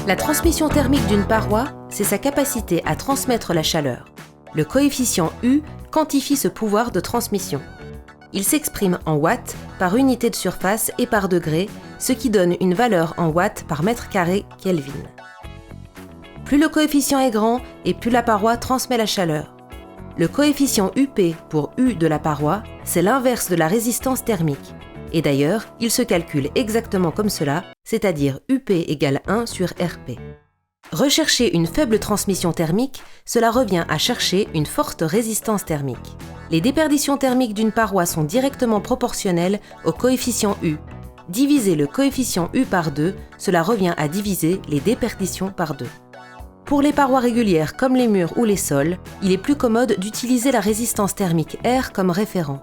La transmission thermique d'une paroi, c'est sa capacité à transmettre la chaleur. Le coefficient U quantifie ce pouvoir de transmission. Il s'exprime en watts par unité de surface et par degré, ce qui donne une valeur en watts par mètre carré Kelvin. Plus le coefficient est grand et plus la paroi transmet la chaleur. Le coefficient UP pour U de la paroi, c'est l'inverse de la résistance thermique. Et d'ailleurs, il se calcule exactement comme cela, c'est-à-dire UP égale 1 sur RP. Rechercher une faible transmission thermique, cela revient à chercher une forte résistance thermique. Les déperditions thermiques d'une paroi sont directement proportionnelles au coefficient U. Diviser le coefficient U par 2, cela revient à diviser les déperditions par 2. Pour les parois régulières comme les murs ou les sols, il est plus commode d'utiliser la résistance thermique R comme référent.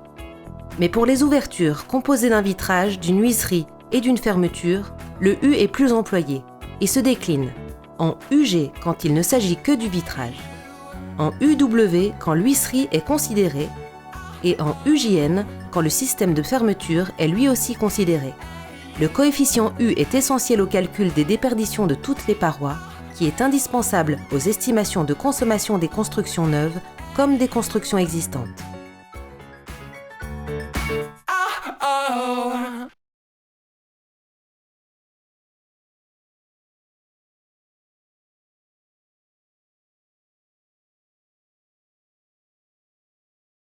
Mais pour les ouvertures composées d'un vitrage, d'une huisserie et d'une fermeture, le U est plus employé et se décline en UG quand il ne s'agit que du vitrage, en UW quand l'huisserie est considérée et en UJN quand le système de fermeture est lui aussi considéré. Le coefficient U est essentiel au calcul des déperditions de toutes les parois, qui est indispensable aux estimations de consommation des constructions neuves comme des constructions existantes.